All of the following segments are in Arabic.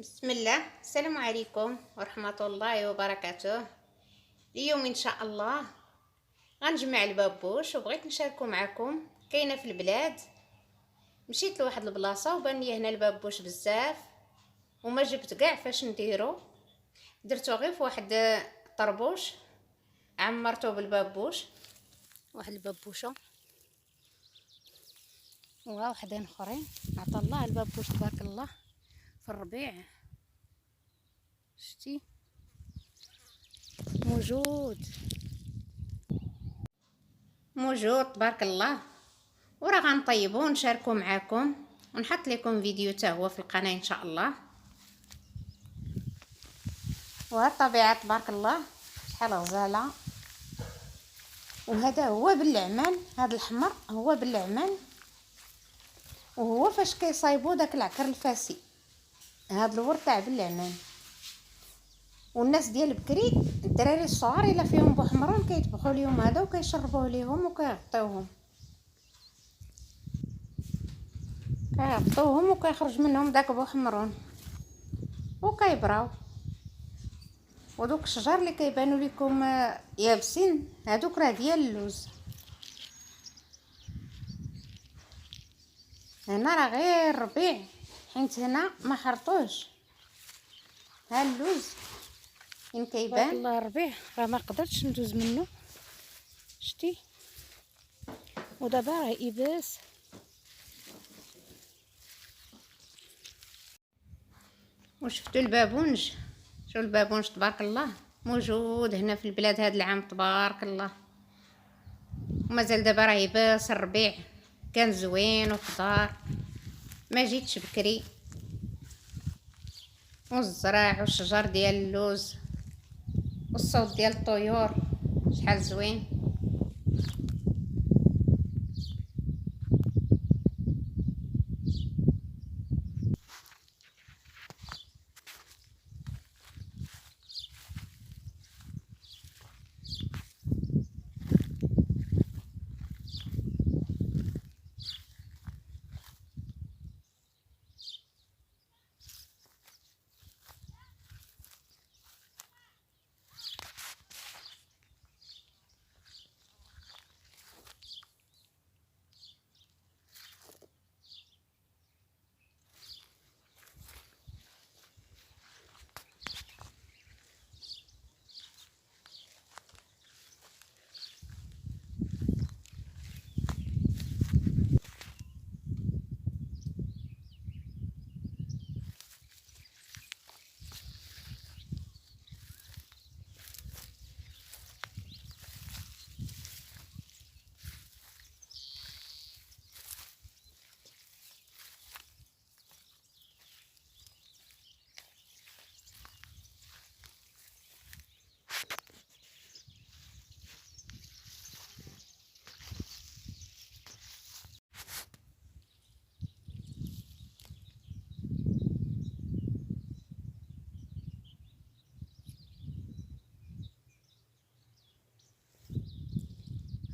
بسم الله. السلام عليكم ورحمة الله وبركاته. اليوم ان شاء الله غنجمع البابوش وبغيت نشاركو معكم. كاينه في البلاد، مشيت لواحد البلاصه وبان لي هنا البابوش بزاف وما جبت كاع فاش نديرو. درتو غير في واحد الطربوش، عمرته بالبابوش، واحد البابوشه وواحدين اخرين. عطا الله البابوش تبارك الله في الربيع، شتي موجود تبارك الله. وراه غنطيبو ونشاركو معاكم ونحط لكم فيديو حتى هو في القناه ان شاء الله. والطبيعه تبارك الله شحال غزاله. وهذا هو باللعمان، هذا الحمر هو باللعمان، وهو فاش كيصايبوا داك العكر الفاسي، هذا الورد تاع باللعمان. والناس ديال بكري الدراري الصغار الا فيهم بوحمرون كيطبخوا ليهم هذا وكيشربوه ليهم وكيغطيوهم وكيخرج منهم داك بوحمرون وكيبراو. ودوك الشجر اللي كيبانوا لكم يابسين هذوك راه ديال اللوز. هنا راه غير الربيع، حيت هنا ما حرطوش. ها اللوز فين كيبان والله الربيع راه ما قدرتش ندوز منه، شتي. ودابا راه يباس. وشفتوا البابونج، شو البابونج تبارك الله موجود هنا في البلاد هذا العام تبارك الله. ومازال دابا راه يباس الربيع، كان زوين وخضار، ما جيتش بكري. والزراع والشجر ديال اللوز والصوت ديال الطيور شحال زوين.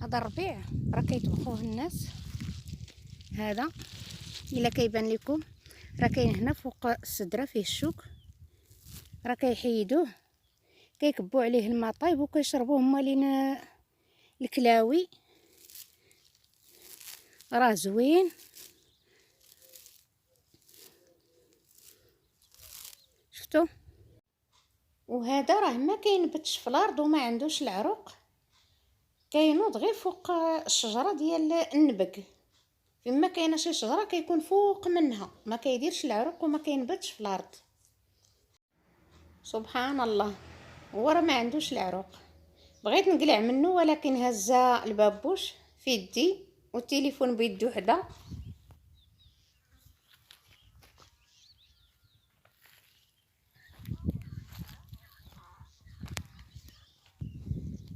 هذا الربيع راه كيطبخوه الناس. هذا الا كيبان لكم راه كاين هنا فوق السدره فيه الشوك، راه كيحيدوه كيكبوا عليه الماء طايب وكيشربوه مالين الكلاوي. راه زوين، شفتوا. وهذا راه ما كينبتش في الارض وما عندوش العروق، كينوض غير فوق الشجره ديال النبق. فيما كاينه شي شجره كيكون فوق منها، ما كيديرش العروق وما كينبتش في الارض. سبحان الله، هو راه ما عندوش العروق. بغيت نقلع منه ولكن هزا البابوش في يدي والتليفون بيدو حدا.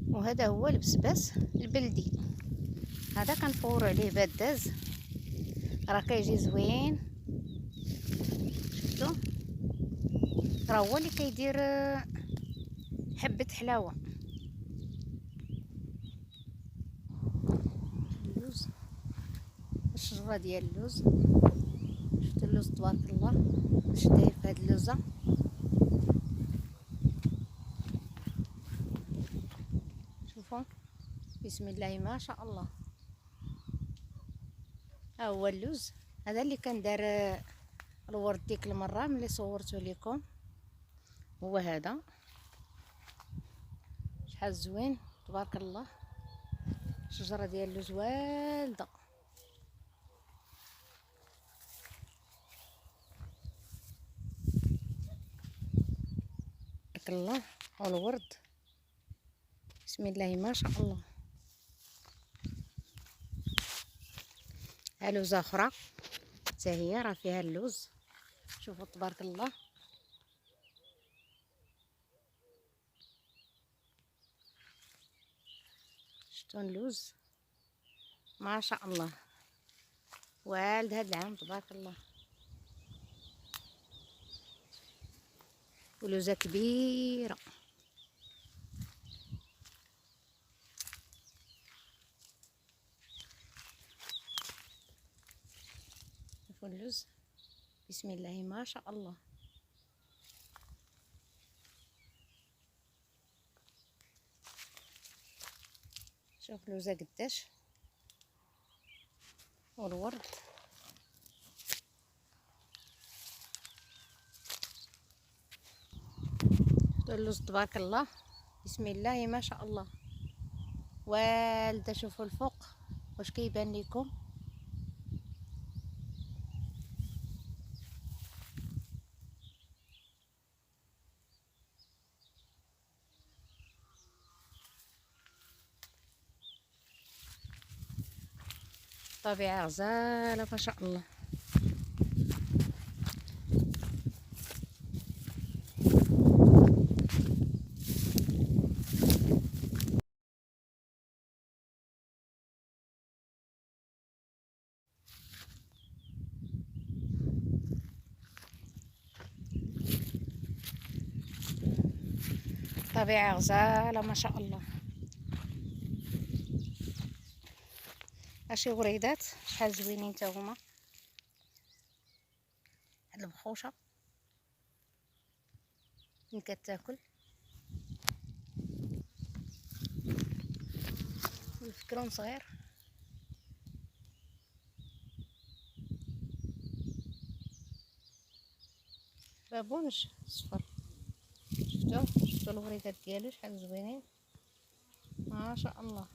وهذا هو البسباس البلدي، هذا كنفورو عليه باداز، راه كيجي زوين. شفتوا، راه هو اللي كيدير حبة حلاوة. اللوز، الشجرة ديال اللوز، شفتوا اللوز تبارك الله. واش داير في هاد اللوزه. شوفوا بسم الله ما شاء الله. ها هو اللوز هذا اللي كان دار الورد ديك المره ملي صورته لكم، هو هذا. شحال زوين تبارك الله، شجره ديال اللوز والده. بارك الله. والورد بسم الله ما شاء الله. ها لوزه اخرى حتى هي راه فيها اللوز، شوفوا تبارك الله. شفتوا اللوز ما شاء الله، والد هاد العام تبارك الله. ولوزه كبيره. شوفوا اللوز بسم الله ما شاء الله. شوف اللوزه قداش، والورد شفتوا اللوز تبارك الله بسم الله ما شاء الله والده. شوفوا الفوق واش كيبان لكم. طبيعه غزاله ما شاء الله. طبيعه غزاله ما شاء الله. هاشي وريدات شحال زوينين تا هما. هاد البخوشه فين كتاكل، الفكرون صغير. بابونج صفر. شفتوا الوريدات ديالو شحال زوينين ما شاء الله.